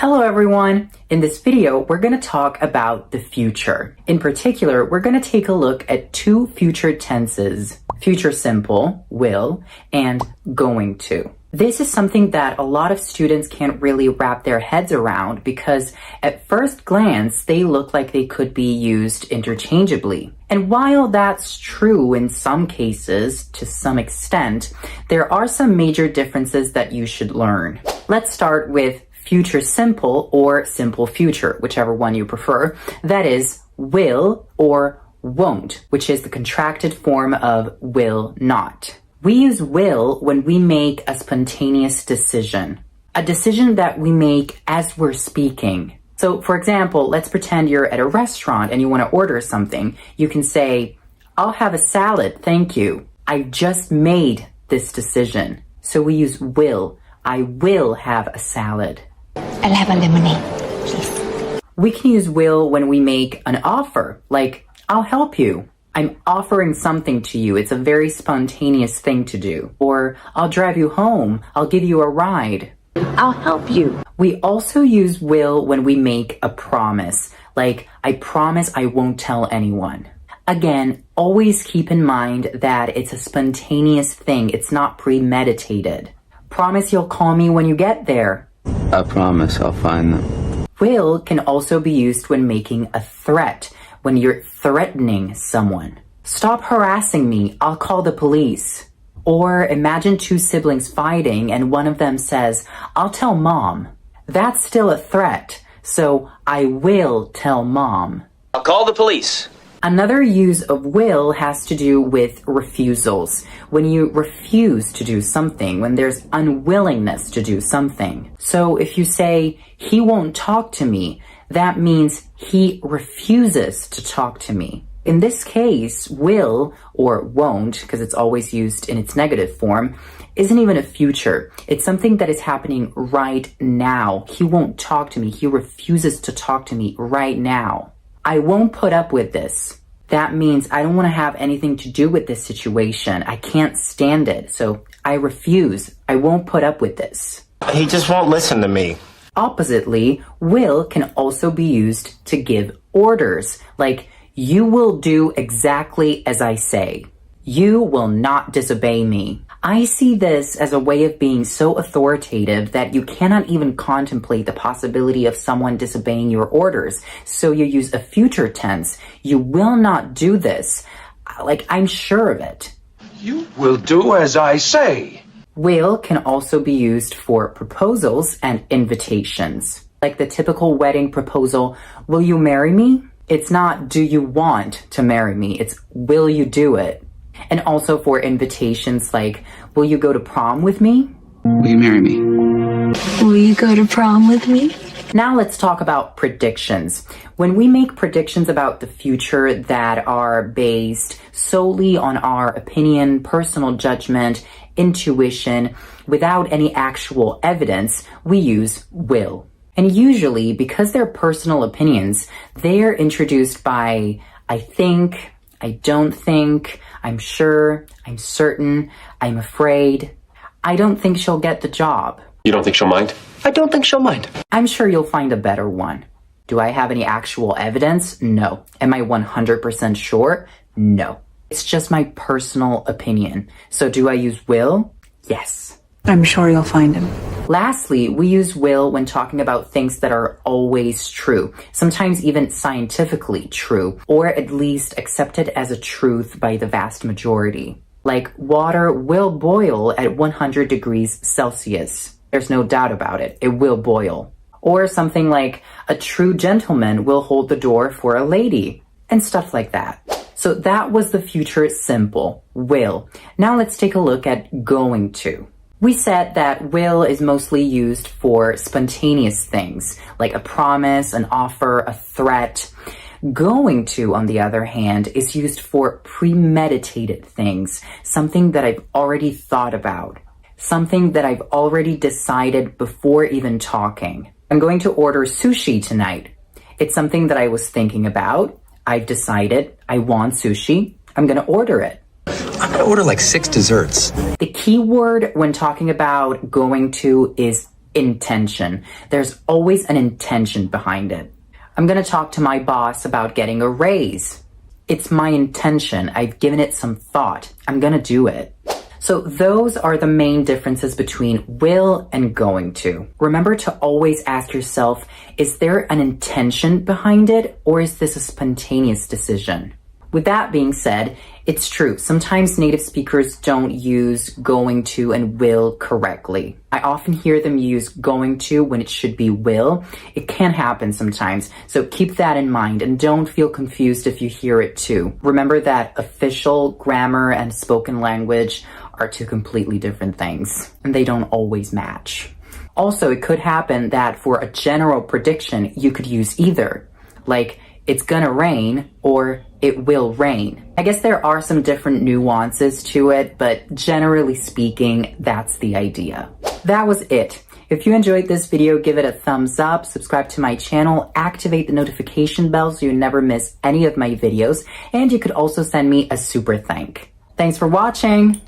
Hello everyone! In this video, we're going to talk about the future. In particular, we're going to take a look at two future tenses. Future simple, will, and going to. This is something that a lot of students can't really wrap their heads around because at first glance, they look like they could be used interchangeably. And while that's true in some cases, to some extent, there are some major differences that you should learn. Let's start with future simple or simple future, whichever one you prefer. That is will or won't, which is the contracted form of will not. We use will when we make a spontaneous decision, a decision that we make as we're speaking. So for example, let's pretend you're at a restaurant and you want to order something. You can say, I'll have a salad, thank you. I just made this decision. So we use will. I will have a salad. I'll have a lemonade, please. We can use will when we make an offer, like, I'll help you. I'm offering something to you. It's a very spontaneous thing to do. Or, I'll drive you home. I'll give you a ride. I'll help you. We also use will when we make a promise, like, I promise I won't tell anyone. Again, always keep in mind that it's a spontaneous thing. It's not premeditated. Promise you'll call me when you get there. I promise I'll find them. Will can also be used when making a threat, when you're threatening someone. Stop harassing me, I'll call the police. Or imagine two siblings fighting and one of them says, I'll tell mom. That's still a threat, so I will tell mom. I'll call the police. Another use of will has to do with refusals. When you refuse to do something, when there's unwillingness to do something. So if you say, he won't talk to me, that means he refuses to talk to me. In this case, will or won't, because it's always used in its negative form, isn't even a future. It's something that is happening right now. He won't talk to me. He refuses to talk to me right now. I won't put up with this. That means I don't want to have anything to do with this situation. I can't stand it. So I refuse. I won't put up with this. He just won't listen to me. Oppositely, will can also be used to give orders, like, you will do exactly as I say. You will not disobey me. I see this as a way of being so authoritative that you cannot even contemplate the possibility of someone disobeying your orders. So you use a future tense. You will not do this. Like, I'm sure of it. You will do as I say. Will can also be used for proposals and invitations. Like the typical wedding proposal, will you marry me? It's not, do you want to marry me? It's, will you do it? And also for invitations like, will you go to prom with me? Will you marry me? Will you go to prom with me? Now let's talk about predictions. When we make predictions about the future that are based solely on our opinion, personal judgment, intuition, without any actual evidence, we use will. And usually, because they're personal opinions, they're introduced by I think, I don't think, I'm sure, I'm certain, I'm afraid. I don't think she'll get the job. You don't think she'll mind? I don't think she'll mind. I'm sure you'll find a better one. Do I have any actual evidence? No. Am I 100% sure? No. It's just my personal opinion. So do I use will? Yes. I'm sure you'll find him. Lastly, we use will when talking about things that are always true, sometimes even scientifically true, or at least accepted as a truth by the vast majority. Like, water will boil at 100 degrees Celsius. There's no doubt about it. It will boil. Or something like, a true gentleman will hold the door for a lady, and stuff like that. So that was the future simple, will. Now let's take a look at going to. We said that will is mostly used for spontaneous things, like a promise, an offer, a threat. Going to, on the other hand, is used for premeditated things, something that I've already thought about, something that I've already decided before even talking. I'm going to order sushi tonight. It's something that I was thinking about. I've decided I want sushi. I'm going to order it. I'm gonna order like 6 desserts. The key word when talking about going to is intention. There's always an intention behind it. I'm gonna talk to my boss about getting a raise. It's my intention. I've given it some thought. I'm gonna do it. So those are the main differences between will and going to. Remember to always ask yourself, is there an intention behind it, or is this a spontaneous decision? With that being said, it's true. Sometimes native speakers don't use going to and will correctly. I often hear them use going to when it should be will. It can happen sometimes, so keep that in mind and don't feel confused if you hear it too. Remember that official grammar and spoken language are two completely different things, and they don't always match. Also, it could happen that for a general prediction, you could use either, like it's gonna rain or it will rain. I guess there are some different nuances to it, but generally speaking, that's the idea. That was it. If you enjoyed this video, give it a thumbs up, subscribe to my channel, activate the notification bell so you never miss any of my videos, and you could also send me a super thank. Thanks for watching!